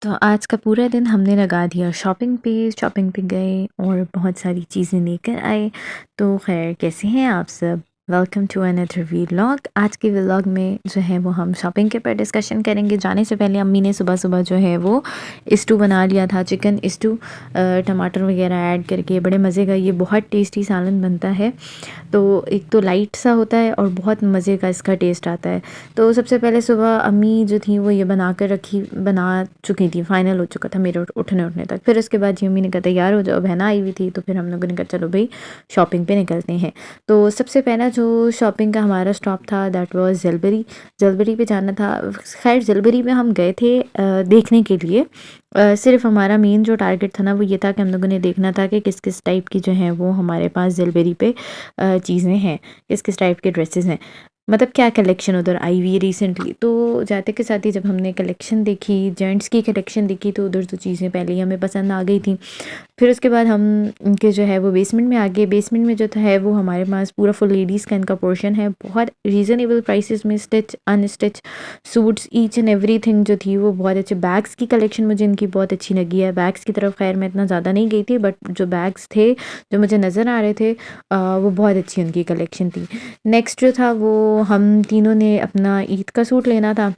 तो आज का पूरा दिन हमने लगा दिया शॉपिंग पे गए और बहुत सारी चीज़ें लेकर आए। तो ख़ैर कैसे हैं आप सब? Welcome to another vlog. आज के व्लॉग में जो है वो हम शॉपिंग के ऊपर डिस्कशन करेंगे। जाने से पहले अम्मी ने सुबह-सुबह जो है वो स्टू बना लिया था, चिकन स्टू टमाटर वग़ैरह ऐड करके बड़े मज़े का ये बहुत टेस्टी सालन बनता है। तो एक तो लाइट सा होता है और बहुत मज़े का इसका टेस्ट आता है। तो सबसे पहले सुबह अम्मी जो थी वो ये बना चुकी थी, फ़ाइनल हो चुका था मेरे उठने तक। फिर उसके बाद जी अम्मी ने कहा तैयार हो जाओ, बहना आई हुई थी, तो फिर हम लोगों ने कहा चलो भई शॉपिंग पे निकलते हैं। तो सबसे पहला जो शॉपिंग का हमारा स्टॉप था दैट वाज़ जलपरी। जलपरी पे जाना था। ख़ैर जलपरी में हम गए थे देखने के लिए। सिर्फ़ हमारा मेन जो टारगेट था ना वो ये था कि हम लोगों ने देखना था कि किस-किस टाइप की जो हैं वो हमारे पास जलपरी पे चीज़ें हैं, किस-किस टाइप के ड्रेसेस हैं। मतलब क्या कलेक्शन उधर आई हुई है रिसेंटली। तो जाते के साथ ही जब हमने कलेक्शन देखी, जेंट्स की कलेक्शन देखी, तो उधर तो चीज़ें पहले ही हमें पसंद आ गई थी। फिर उसके बाद हम उनके जो है वो बेसमेंट में आ गए। बेसमेंट में जो था है वो हमारे पास पूरा फुल लेडीज़ का इनका पोर्शन है। बहुत रीज़नेबल प्राइसेस में stitch, unstitch suits each and everything जो थी वो बहुत अच्छे। बैग्स की कलेक्शन मुझे इनकी बहुत अच्छी लगी है। बैग्स की तरफ ख़ैर मैं इतना ज़्यादा नहीं गई थी, बट जो बैग्स थे, जो मुझे नज़र आ रहे थे वो बहुत अच्छी उनकी कलेक्शन थी। नेक्स्ट जो था वो हम तीनों ने अपना ईद का सूट लेना था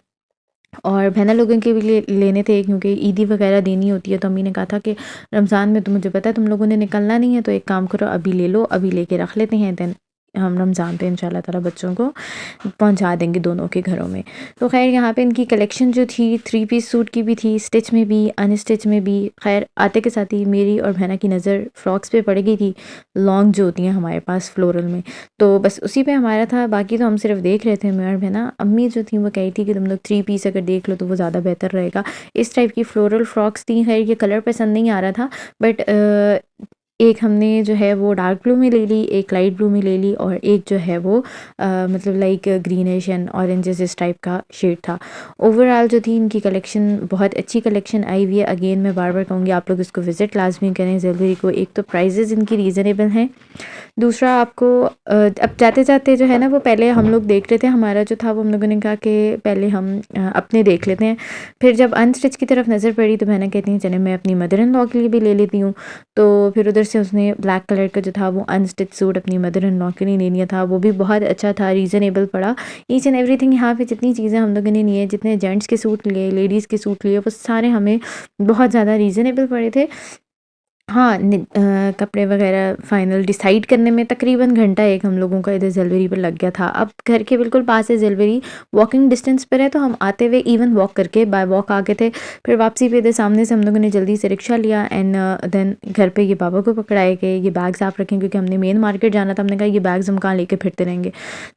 और बहना लोगों के भी लिए लेने थे, क्योंकि ईदी वगैरह देनी होती है। तो अम्मी ने कहा था कि रमज़ान में तो मुझे पता है तुम लोगों ने निकलना नहीं है, तो एक काम करो अभी ले लो, अभी लेके रख लेते हैं, देन हम रमज़ान पे इंशाल्लाह ताला बच्चों को पहुंचा देंगे दोनों के घरों में। तो ख़ैर यहाँ पे इनकी कलेक्शन जो थी 3 पीस सूट की भी थी, स्टिच में भी, अनस्टिच में भी। ख़ैर आते के साथ ही मेरी और बहना की नज़र फ्रॉक्स पे पड़ गई थी, लॉन्ग जो होती हैं हमारे पास फ्लोरल में। तो बस उसी पे हमारा था, बाकी तो हम सिर्फ देख रहे थे मैं और बहना। अम्मी जो थी वो कही थी कि तुम लोग 3 पीस अगर देख लो तो वो ज़्यादा बेहतर रहेगा। इस टाइप की फ्लोरल फ्रॉक्स थी। ख़ैर ये कलर पसंद नहीं आ रहा था, बट एक हमने जो है वो डार्क ब्लू में ले ली, एक लाइट ब्लू में ले ली और एक जो है वो मतलब लाइक ग्रीनिश एंड ऑरेंजेस इस टाइप का शेड था। ओवरऑल जो थी इनकी कलेक्शन बहुत अच्छी कलेक्शन आई हुई है। अगेन मैं बार-बार कहूँगी आप लोग इसको विज़िट लाज़मी करें ज़रूरी को। एक तो प्राइसेज़ इनकी रीज़नेबल हैं, दूसरा आपको अब जाते-जाते जो है ना वो पहले हम लोग देख रहे थे, हमारा जो था वो हम लोगों ने कहा कि पहले हम अपने देख लेते हैं। फिर जब अनस्टिच की तरफ नज़र पड़ी तो बहनें कहती हैं चले मैं अपनी मदर इन लॉ के लिए भी ले लेती हूँ। तो फिर उधर से उसने ब्लैक कलर का जो था वो अनस्टिच सूट अपनी मदर इन लॉ के लिए ले लिया था, वो भी बहुत अच्छा था, रीज़नेबल पड़ा। ईच एंड एवरीथिंग यहाँ पे जितनी चीज़ें हम लोगों ने ली हैं, जितने जेंट्स के सूट लिए, लेडीज़ के सूट लिए, वो सारे हमें बहुत ज़्यादा रीज़नेबल पड़े थे। हाँ, कपड़े वग़ैरह फ़ाइनल डिसाइड करने में तकरीबन घंटा 1 हम लोगों का इधर ज़लवरी पर लग गया था। अब घर के बिल्कुल पास है ज़लवरी, वॉकिंग डिस्टेंस पर है, तो हम आते हुए इवन वॉक करके बाय वॉक आ गए थे। फिर वापसी पे इधर सामने से हम लोगों ने जल्दी से रिक्शा लिया एंड देन घर पे ये बाबा को पकड़ाए कि ये बैग्स आप रखें, क्योंकि हमने मेन मार्केट जाना था। हमने कहा ये बैग्स हम कहाँ लेके फिरते रहेंगे।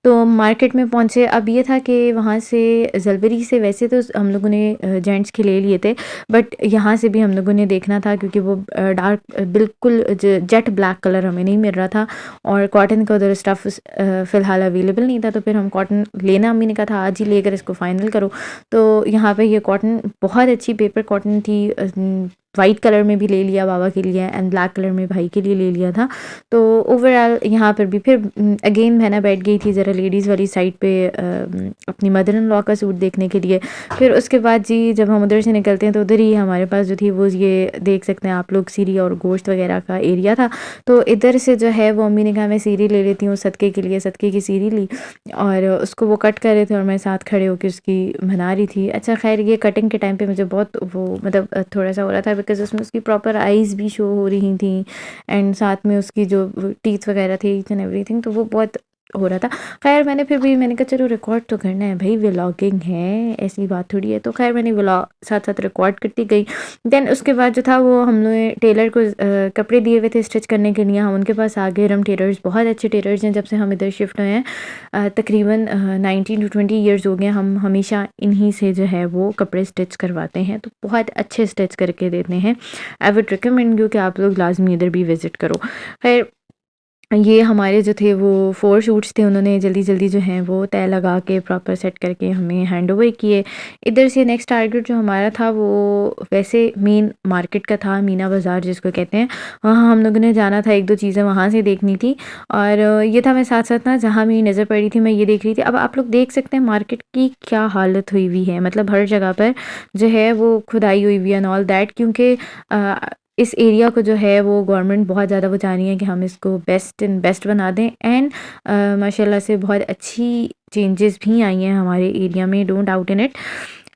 तो मार्केट में पहुँचे। अब ये था कि वहाँ से ज़लवरी से वैसे तो हम लोगों ने जेंट्स के ले लिए थे, बट यहाँ से भी हम लोगों ने देखना था, क्योंकि वो डार्क बिल्कुल जेट ब्लैक कलर हमें नहीं मिल रहा था और कॉटन का उधर स्टफ़ फ़िलहाल अवेलेबल नहीं था। तो फिर हम कॉटन लेना, अम्मी ने कहा था आज ही लेकर इसको फ़ाइनल करो। तो यहाँ पे ये कॉटन बहुत अच्छी पेपर कॉटन थी। वाइट कलर में भी ले लिया बाबा के लिए एंड ब्लैक कलर में भाई के लिए ले लिया था। तो ओवरऑल यहाँ पर भी फिर अगेन बहना बैठ गई थी ज़रा लेडीज़ वाली साइड पे अपनी मदर इन लॉ का सूट देखने के लिए। फिर उसके बाद जी जब हम उधर से निकलते हैं तो उधर ही हमारे पास जो थी वो ये देख सकते हैं आप लोग सीरी और गोश्त वगैरह का एरिया था। तो इधर से जो है वो अम्मी ने कहा मैं सीरी ले लेती हूँ सदके के लिए, सदके की सीरी ली और उसको वो कट कर रहे थे और मैं साथ खड़े होकर उसकी बना रही थी। अच्छा ख़ैर ये कटिंग के टाइम पे मुझे बहुत वो मतलब थोड़ा-सा हो रहा था, बिकॉज़ उसमें उसकी प्रॉपर आईज़ भी शो हो रही थी एंड साथ में उसकी जो टीथ वगैरह थे ईच एंड एवरीथिंग, तो वो बहुत हो रहा था। ख़ैर मैंने कहा चलो रिकॉर्ड तो करना है भई, व्लॉगिंग है, ऐसी बात थोड़ी है। तो ख़ैर मैंने व्लॉग साथ-साथ रिकॉर्ड करती गई। देन उसके बाद जो था वो हम लोग ने टेलर को कपड़े दिए हुए थे स्टिच करने के लिए, हम उनके पास आ गए। टेलर्स बहुत अच्छे टेलर्स हैं जब से हम इधर शिफ्ट हुए हैं। तकरीबन 19 टू 20 ईयर्स हो गए, हम हमेशा इन्हीं से जो है वो कपड़े स्टिच करवाते हैं, तो बहुत अच्छे स्टिच करके देते हैं। आई वुड रिकमेंड यू कि आप लोग लाज़मी इधर भी विज़िट करो। ख़ैर ये हमारे जो थे वो 4 शूट्स थे, उन्होंने जल्दी-जल्दी जो हैं वो तय लगा के प्रॉपर सेट करके हमें हैंडओवर किए। इधर से नेक्स्ट टारगेट जो हमारा था वो वैसे मेन मार्केट का था, मीना बाज़ार जिसको कहते हैं। वहाँ हम लोगों ने जाना था, 1-2 चीज़ें वहाँ से देखनी थी और ये था मैं साथ-साथ ना जहाँ मेरी नज़र पड़ी थी मैं ये देख रही थी। अब आप लोग देख सकते हैं मार्केट की क्या हालत हुई हुई है, मतलब हर जगह पर जो है वो खुदाई हुई हुई है एंड ऑल दैट, क्योंकि अ, इस एरिया को जो है वो गवर्नमेंट बहुत ज़्यादा वो चाह रही है कि हम इसको बेस्ट एंड बेस्ट बना दें एंड माशाल्लाह से बहुत अच्छी चेंजेस भी आई हैं हमारे एरिया में, डोंट डाउट इन इट।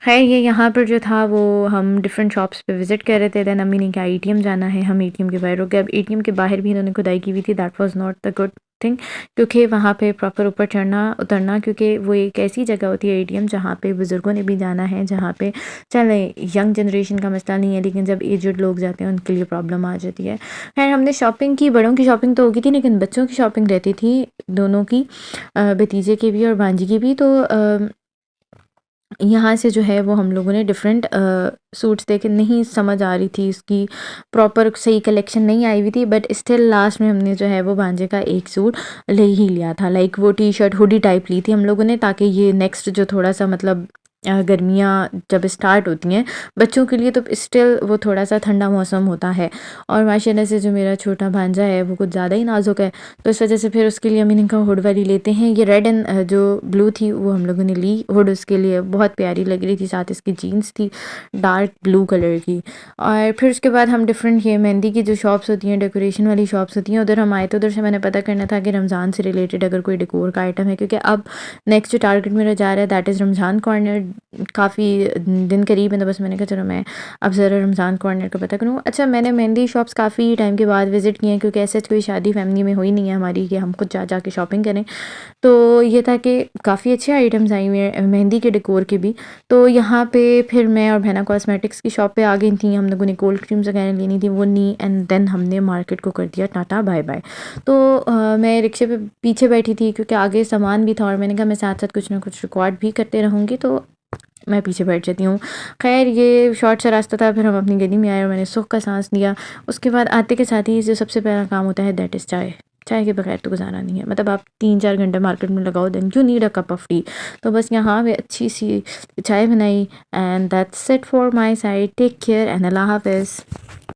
खैर ये यहाँ पर जो था वो हम डिफरेंट शॉप्स पे विज़िट कर रहे थे, देन अम्मी ने कहा एटीएम जाना है, हम एटीएम के बाहर रुक गए। अब एटीएम के बाहर भी इन्होंने खुदाई की हुई थी, that was not the good thing, क्योंकि वहाँ पे प्रॉपर ऊपर चढ़ना उतरना, क्योंकि वो एक ऐसी जगह होती है एटीएम जहाँ पे बुज़ुर्गों ने भी जाना है, जहाँ पे चले यंग जनरेशन का मसला नहीं है, लेकिन जब एजड लोग जाते हैं उनके लिए प्रॉब्लम आ जाती है। खैर हमने शॉपिंग की, बड़ों की शॉपिंग तो होगी थी लेकिन बच्चों की शॉपिंग रहती थी दोनों की, भतीजे की भी और भांजी की भी। तो यहाँ से जो है वो हम लोगों ने डिफरेंट सूट्स देखे, नहीं समझ आ रही थी इसकी प्रॉपर सही कलेक्शन नहीं आई हुई थी, बट स्टिल लास्ट में हमने जो है वो भांजे का एक सूट ले ही लिया था, लाइक वो टी शर्ट हुडी टाइप ली थी हम लोगों ने, ताकि ये नेक्स्ट जो थोड़ा सा मतलब गर्मियाँ जब स्टार्ट होती हैं बच्चों के लिए तो स्टिल वो थोड़ा सा ठंडा मौसम होता है, और माशाल्लाह से जो मेरा छोटा भांजा है वो कुछ ज़्यादा ही नाजुक है, तो इस वजह से फिर उसके लिए मैंने कहा हुड वाली लेते हैं। ये रेड एंड जो ब्लू थी वो हम लोगों ने ली हुड, उसके लिए बहुत प्यारी लग रही थी, साथ इसकी जीन्स थी डार्क ब्लू कलर की। और फिर उसके बाद हम डिफरेंट ये मेहंदी की जो शॉप्स होती हैं, डेकोरेशन वाली शॉप्स होती हैं, उधर हम आए, तो उधर से मैंने पता करना था कि रमज़ान से रिलेटेड अगर कोई डेकोर का आइटम है, क्योंकि अब नेक्स्ट जो टारगेट मेरा जा रहा है दैट इज़ रमज़ान कॉर्नर। काफ़ी दिन करीब है, तो बस मैंने कहा चलो मैं अब ज़रा रमज़ान कॉर्नर का पता करूँ। अच्छा, मैंने मेहंदी शॉप्स काफ़ी टाइम के बाद विज़िट किए हैं, क्योंकि ऐसे कोई शादी फैमिली में हुई नहीं है हमारी कि हम खुद जा के शॉपिंग करें। तो ये था कि काफ़ी अच्छे आइटम्स आई हुए हैं मेहंदी के डेकोर के भी। तो यहाँ पे फिर मैं और बहना कॉस्मेटिक्स की शॉप पे आ गई थी, हम लोगों ने कोल्ड क्रीम्स वगैरह लेनी थी, वो नी एंड देन हमने मार्केट को कर दिया टाटा बाय बाय। तो मैं रिक्शे पे पीछे बैठी थी क्योंकि आगे सामान भी था, और मैंने कहा मैं साथ साथ कुछ ना कुछ रिकॉर्ड भी करते रहूँगी, तो मैं पीछे बैठ जाती हूँ। खैर ये शॉर्ट सा रास्ता था, फिर हम अपनी गली में आए और मैंने सुख का सांस लिया। उसके बाद आते के साथ ही जो सबसे पहला काम होता है दैट इज़ चाय। चाय के बगैर तो गुजारा नहीं है, मतलब आप 3-4 घंटे मार्केट में लगाओ then you need a cup of tea. तो बस यहाँ पे अच्छी सी चाय बनाई and that's it for my side. Take care and अल्लाह हाफ़िज़।